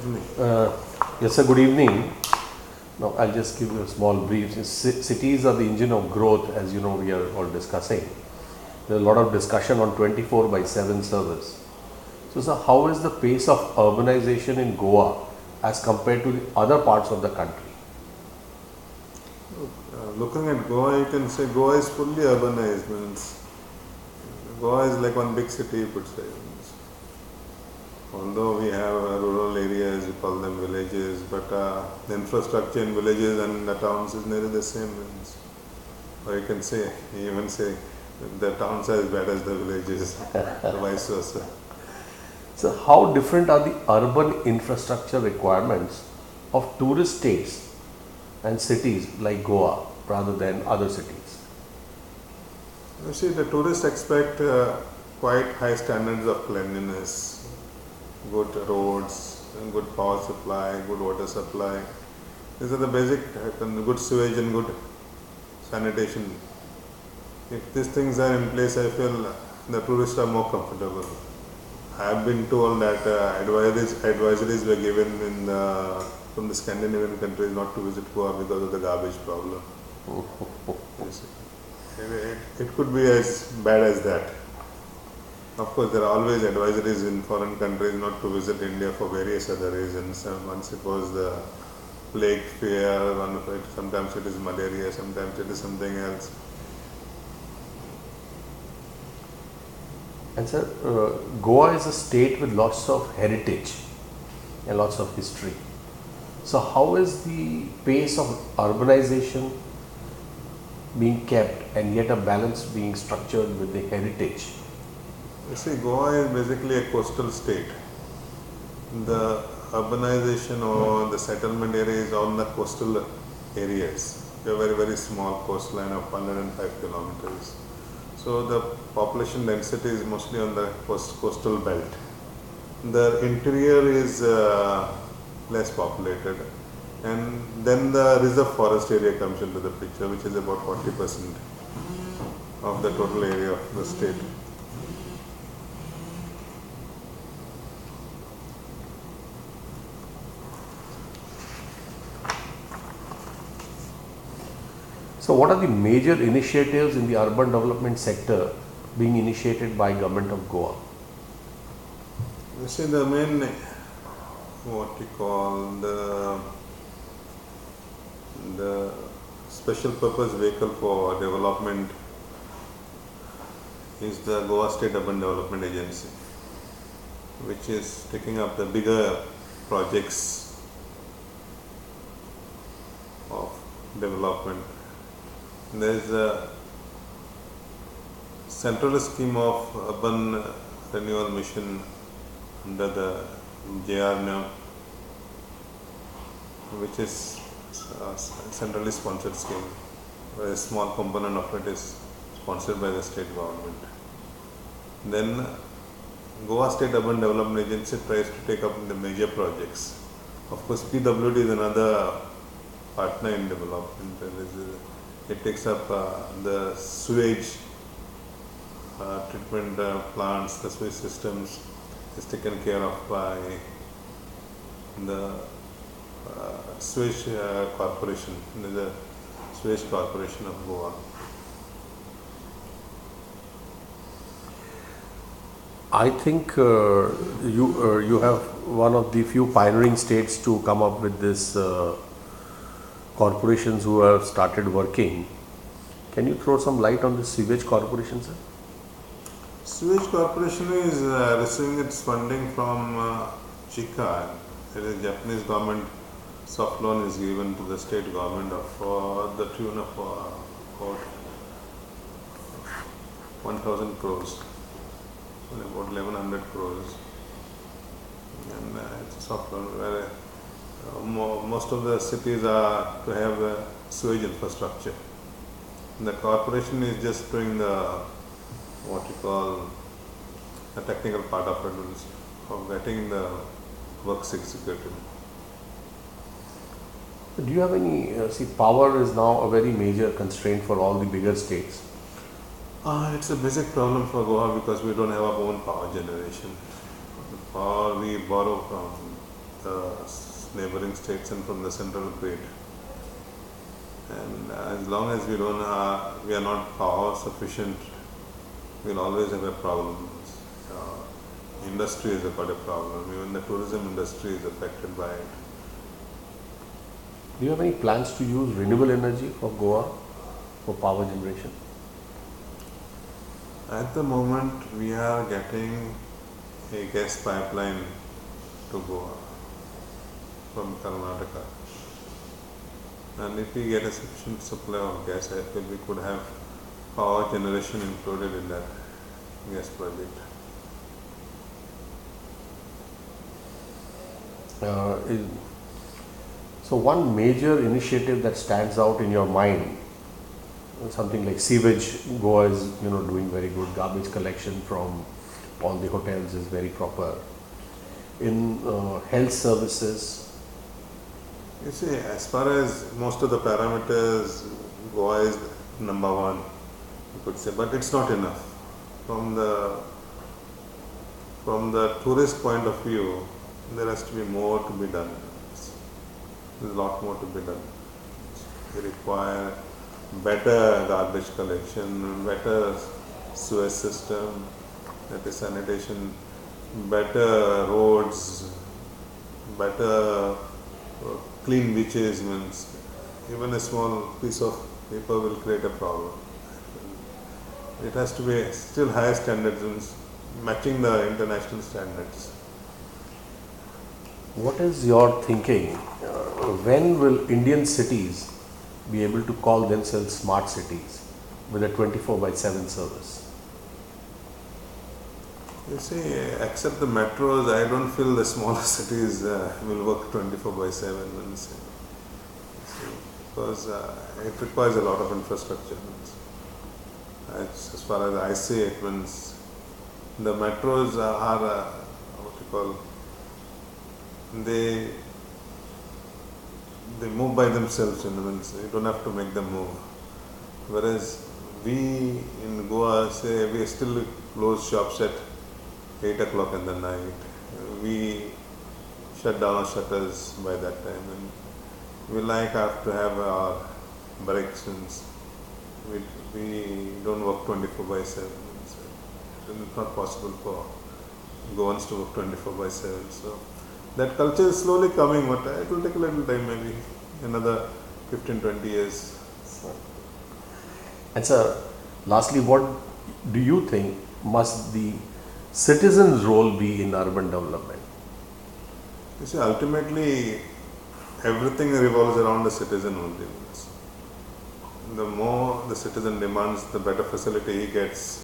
certainly. Yes, sir. Good evening. Now, I'll just give you a small brief. Cities are the engine of growth, as you know, we are all discussing. There's a lot of discussion on 24/7 service. So, sir, how is the pace of urbanization in Goa as compared to the other parts of the country? Looking at Goa, you can say Goa is fully urbanized. Means Goa is like one big city, you could say. Although we have rural areas, we call them villages, but the infrastructure in villages and the towns is nearly the same. Or you can say, even say, the towns are as bad as the villages, or vice versa. So, how different are the urban infrastructure requirements of tourist states and cities like Goa rather than other cities? You see, the tourists expect quite high standards of cleanliness, good roads, good power supply, good water supply. These are the basic, good sewage and good sanitation. If these things are in place, I feel the tourists are more comfortable. I have been told that advisories were given from the Scandinavian countries not to visit Goa because of the garbage problem. Yes. It could be as bad as that. Of course, there are always advisories in foreign countries not to visit India for various other reasons. Once it was the plague fear, sometimes it is malaria, sometimes it is something else. And sir, Goa is a state with lots of heritage and lots of history. So how is the pace of urbanization being kept and yet a balance being structured with the heritage? You see, Goa is basically a coastal state. The urbanization or the settlement area is on the coastal areas. We have a very, very small coastline of 105 kilometers. So the population density is mostly on the coastal belt. The interior is less populated, and then the reserve forest area comes into the picture, which is about 40% of the total area of the state. So what are the major initiatives in the urban development sector being initiated by government of Goa? You see, the main, what you call, the special purpose vehicle for development is the Goa State Urban Development Agency, which is taking up the bigger projects of development. There is a central scheme of urban renewal mission under the JRNO, which is a centrally sponsored scheme. A small component of it is sponsored by the state government. Then Goa State Urban Development Agency tries to take up the major projects. Of course, PWD is another partner in development. It takes up the sewage treatment plants, the sewage systems is taken care of by the sewage corporation, the sewage corporation of Goa. I think you have one of the few pioneering states to come up with this corporations who have started working. Can you throw some light on the sewage corporation, sir? Sewage corporation is receiving its funding from JICA. It is Japanese government. Soft loan is given to the state government for the tune of about 1,000 crores, about 1,100 crores, and it's a soft loan where most of the cities are to have a sewage infrastructure. The corporation is just doing the what you call the technical part of it, of getting the works executed. Do you have any, power is now a very major constraint for all the bigger states. It's a basic problem for Goa because we don't have our own power generation. The power we borrow from neighboring states and from the central grid. And as long as we are not power sufficient, we'll always have a problem. Industry is quite a problem. Even the tourism industry is affected by it. Do you have any plans to use renewable energy for Goa for power generation? At the moment, we are getting a gas pipeline to Goa from Karnataka. And if we get a sufficient supply of gas, I feel we could have power generation included in that gas project. So one major initiative that stands out in your mind, something like sewage, Goa is doing very good. Garbage collection from all the hotels is very proper. In health services, You see, as far as most of the parameters, Goa is number one, you could say, but it's not enough. From the tourist point of view, there has to be more to be done. There's a lot more to be done. We require better garbage collection, better sewage system, better sanitation, better roads, better clean beaches. Means even a small piece of paper will create a problem. It has to be still higher standards, means matching the international standards. what is your thinking? When will Indian cities be able to call themselves smart cities with a 24/7 service? You see, except the metros, I don't feel the smaller cities will work 24/7. Because it requires a lot of infrastructure. As far as I see it, means the metros are what you call, they move by themselves. Means you don't have to make them move. Whereas we in Goa say we still close shops at 8 o'clock in the night. We shut down our shutters by that time, and we have to have our breaks. We don't work 24/7. It's not possible for Goans to work 24/7. So that culture is slowly coming, but it will take a little time, maybe another 15-20 years. And sir, lastly, what do you think must the citizen's role be in urban development? You see, ultimately, everything revolves around the citizen only. The more the citizen demands, the better facility he gets.